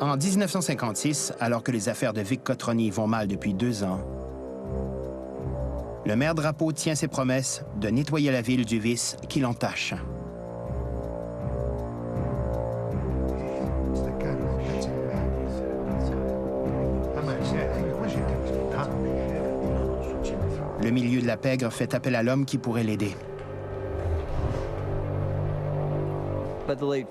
En 1956, alors que les affaires de Vic Cotroni vont mal depuis 2 ans, le maire Drapeau tient ses promesses de nettoyer la ville du vice qui l'entache. Le milieu de la pègre fait appel à l'homme qui pourrait l'aider.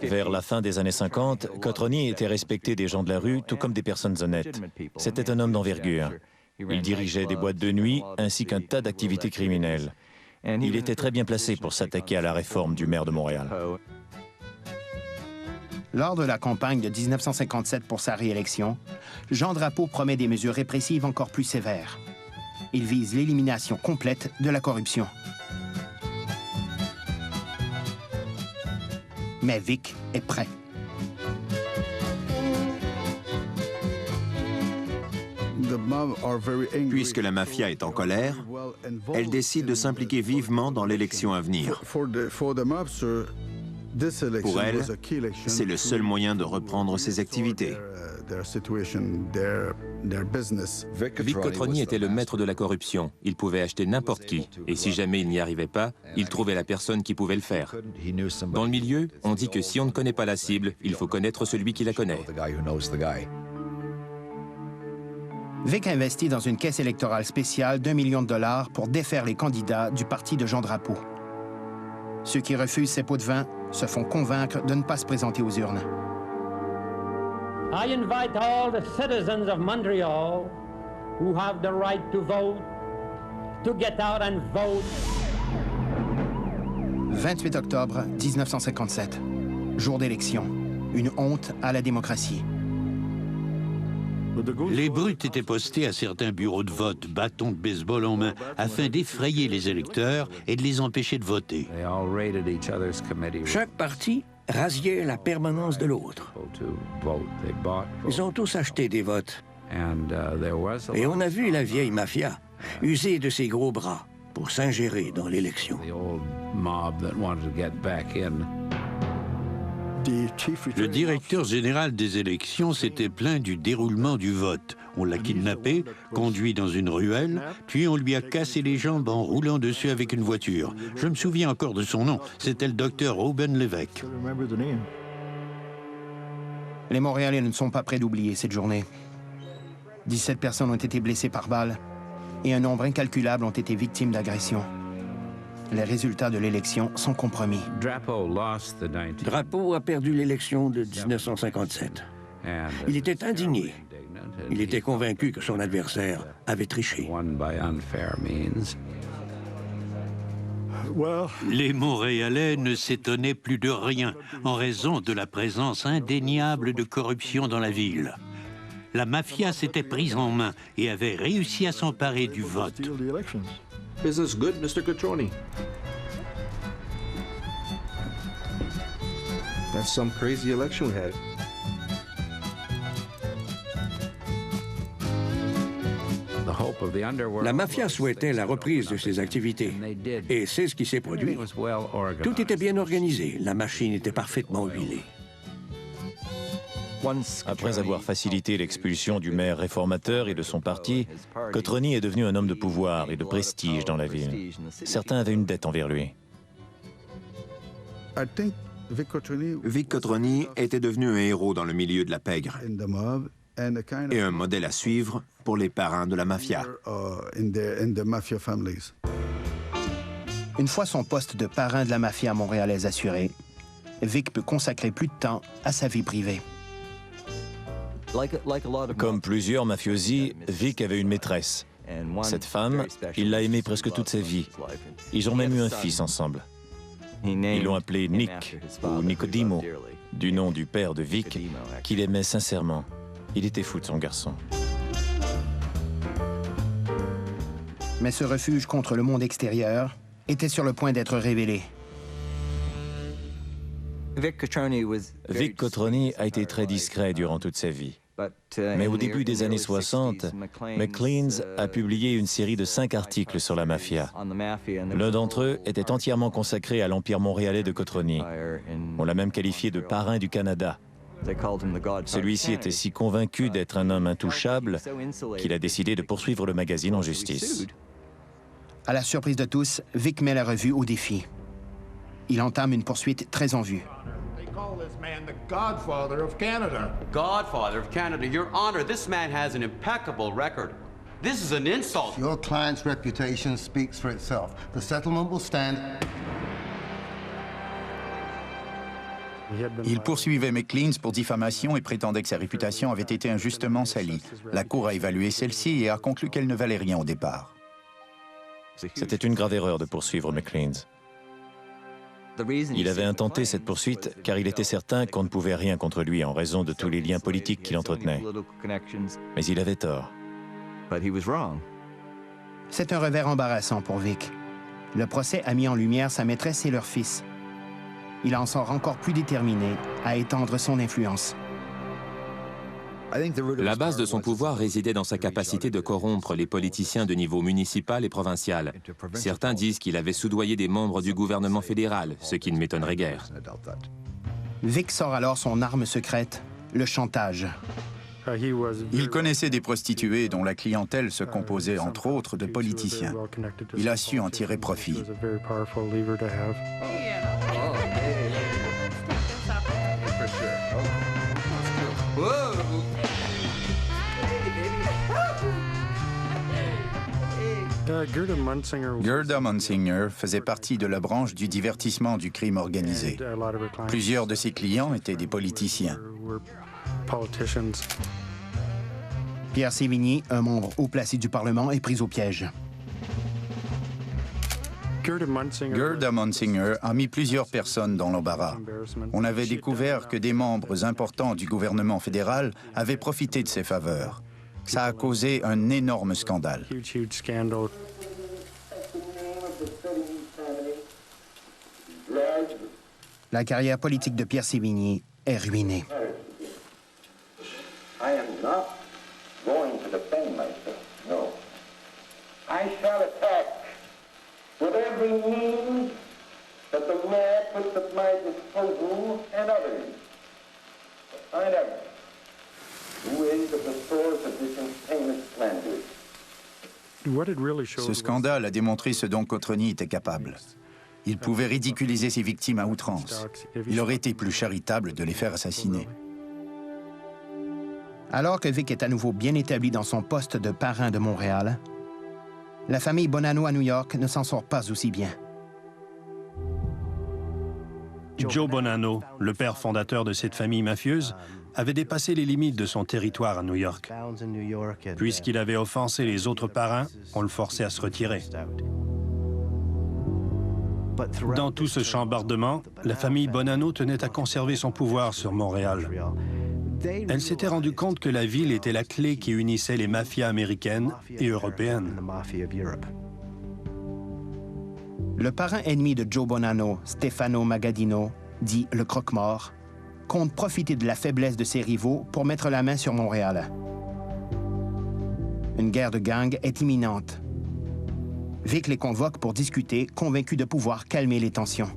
Vers la fin des années 50, Cotroni était respecté des gens de la rue, tout comme des personnes honnêtes. C'était un homme d'envergure. Il dirigeait des boîtes de nuit ainsi qu'un tas d'activités criminelles. Il était très bien placé pour s'attaquer à la réforme du maire de Montréal. Lors de la campagne de 1957 pour sa réélection, Jean Drapeau promet des mesures répressives encore plus sévères. Il vise l'élimination complète de la corruption. Mais Vic est prêt. Puisque la mafia est en colère, elle décide de s'impliquer vivement dans l'élection à venir. Pour elle, c'est le seul moyen de reprendre ses activités. Vic Cotroni était le maître de la corruption. Il pouvait acheter n'importe qui. Et si jamais il n'y arrivait pas, il trouvait la personne qui pouvait le faire. Dans le milieu, on dit que si on ne connaît pas la cible, il faut connaître celui qui la connaît. Vic investit dans une caisse électorale spéciale d'1 million de dollars pour défaire les candidats du parti de Jean Drapeau. Ceux qui refusent ces pots de vin se font convaincre de ne pas se présenter aux urnes. I invite all the citizens of Montreal who have the right to vote to get out and vote. 28 octobre 1957, jour d'élection. Une honte à la démocratie. Les brutes étaient postés à certains bureaux de vote, bâtons de baseball en main, afin d'effrayer les électeurs et de les empêcher de voter. Chaque parti rasiait la permanence de l'autre. Ils ont tous acheté des votes. Et on a vu la vieille mafia user de ses gros bras pour s'ingérer dans l'élection. Le directeur général des élections s'était plaint du déroulement du vote. On l'a kidnappé, conduit dans une ruelle, puis on lui a cassé les jambes en roulant dessus avec une voiture. Je me souviens encore de son nom, c'était le docteur Ruben Lévesque. Les Montréalais ne sont pas prêts d'oublier cette journée. 17 personnes ont été blessées par balle et un nombre incalculable ont été victimes d'agressions. Les résultats de l'élection sont compromis. Drapeau a perdu l'élection de 1957. Il était indigné. Il était convaincu que son adversaire avait triché. Les Montréalais ne s'étonnaient plus de rien en raison de la présence indéniable de corruption dans la ville. La mafia s'était prise en main et avait réussi à s'emparer du vote. Business good, Mr. Cotroni? That's some crazy election we had. La mafia souhaitait la reprise de ses activités. Et c'est ce qui s'est produit. Tout était bien organisé. La machine était parfaitement huilée. Après avoir facilité l'expulsion du maire réformateur et de son parti, Cotroni est devenu un homme de pouvoir et de prestige dans la ville. Certains avaient une dette envers lui. Vic Cotroni était devenu un héros dans le milieu de la pègre et un modèle à suivre pour les parrains de la mafia. Une fois son poste de parrain de la mafia montréalaise assuré, Vic peut consacrer plus de temps à sa vie privée. Comme plusieurs mafiosi, Vic avait une maîtresse. Cette femme, il l'a aimée presque toute sa vie. Ils ont même eu un fils ensemble. Ils l'ont appelé Nick, ou Nicodimo, du nom du père de Vic, qu'il aimait sincèrement. Il était fou de son garçon. Mais ce refuge contre le monde extérieur était sur le point d'être révélé. Vic Cotroni a été très discret durant toute sa vie. Mais au début des années 60, Maclean's a publié une série de 5 articles sur la mafia. L'un d'entre eux était entièrement consacré à l'empire montréalais de Cotroni. On l'a même qualifié de parrain du Canada. Celui-ci était si convaincu d'être un homme intouchable qu'il a décidé de poursuivre le magazine en justice. À la surprise de tous, Vic met la revue au défi. Il entame une poursuite très en vue. Godfather of Canada. Godfather of Canada. Your Honor, this man has an impeccable record. This is an insult. Your client's reputation speaks for itself. The settlement will stand. Il poursuivait McLeans pour diffamation et prétendait que sa réputation avait été injustement salie. La Cour a évalué celle-ci et a conclu qu'elle ne valait rien au départ. C'était une grave erreur de poursuivre McLeans. Il avait intenté cette poursuite car il était certain qu'on ne pouvait rien contre lui en raison de tous les liens politiques qu'il entretenait. Mais il avait tort. C'est un revers embarrassant pour Vic. Le procès a mis en lumière sa maîtresse et leur fils. Il en sort encore plus déterminé à étendre son influence. La base de son pouvoir résidait dans sa capacité de corrompre les politiciens de niveau municipal et provincial. Certains disent qu'il avait soudoyé des membres du gouvernement fédéral, ce qui ne m'étonnerait guère. Vic sort alors son arme secrète, le chantage. Il connaissait des prostituées dont la clientèle se composait entre autres de politiciens. Il a su en tirer profit. Gerda Munsinger faisait partie de la branche du divertissement du crime organisé. Plusieurs de ses clients étaient des politiciens. Pierre Sévigny, un membre haut placé du Parlement, est pris au piège. Gerda Munsinger a mis plusieurs personnes dans l'embarras. On avait découvert que des membres importants du gouvernement fédéral avaient profité de ses faveurs. Ça a causé un énorme scandale. La carrière politique de Pierre Sévigny est ruinée. I am not going to defend myself, no. I shall attack with every means that the law puts at my disposal and others. Find out who is at the source of this infamous slander. Ce scandale a démontré ce dont Cotroni était capable. Il pouvait ridiculiser ses victimes à outrance. Il aurait été plus charitable de les faire assassiner. Alors que Vic est à nouveau bien établi dans son poste de parrain de Montréal, la famille Bonanno à New York ne s'en sort pas aussi bien. Joe Bonanno, le père fondateur de cette famille mafieuse, avait dépassé les limites de son territoire à New York. Puisqu'il avait offensé les autres parrains, on le forçait à se retirer. Dans tout ce chambardement, la famille Bonanno tenait à conserver son pouvoir sur Montréal. Elle s'était rendue compte que la ville était la clé qui unissait les mafias américaines et européennes. Le parrain ennemi de Joe Bonanno, Stefano Magadino, dit le croque-mort, compte profiter de la faiblesse de ses rivaux pour mettre la main sur Montréal. Une guerre de gang est imminente. Vic les convoque pour discuter, convaincu de pouvoir calmer les tensions.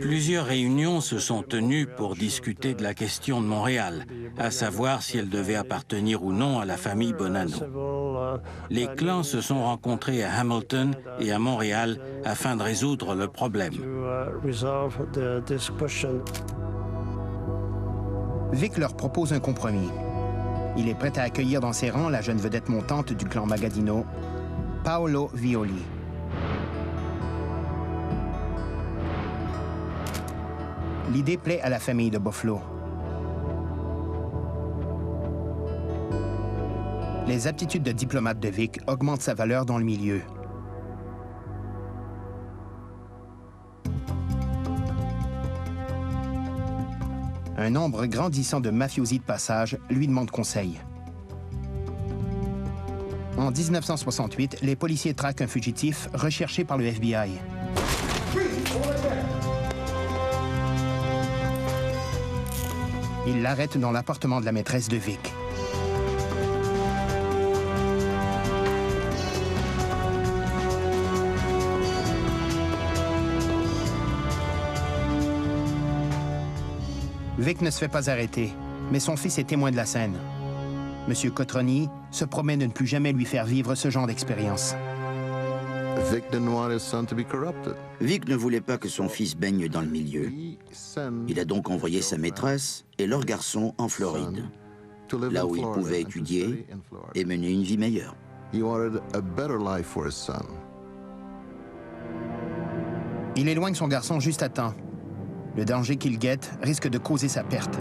Plusieurs réunions se sont tenues pour discuter de la question de Montréal, à savoir si elle devait appartenir ou non à la famille Bonanno. Les clans se sont rencontrés à Hamilton et à Montréal afin de résoudre le problème. Vic leur propose un compromis. Il est prêt à accueillir dans ses rangs la jeune vedette montante du clan Magadino, Paolo Violi. L'idée plaît à la famille de Buffalo. Les aptitudes de diplomate de Vic augmentent sa valeur dans le milieu. Un nombre grandissant de mafiosi de passage lui demande conseil. En 1968, les policiers traquent un fugitif recherché par le FBI. Ils l'arrêtent dans l'appartement de la maîtresse de Vic. Vic ne se fait pas arrêter, mais son fils est témoin de la scène. Monsieur Cotroni se promet de ne plus jamais lui faire vivre ce genre d'expérience. Vic ne voulait pas que son fils baigne dans le milieu. Il a donc envoyé sa maîtresse et leur garçon en Floride, là où il pouvait étudier et mener une vie meilleure. Il éloigne son garçon juste à temps. Le danger qu'il guette risque de causer sa perte.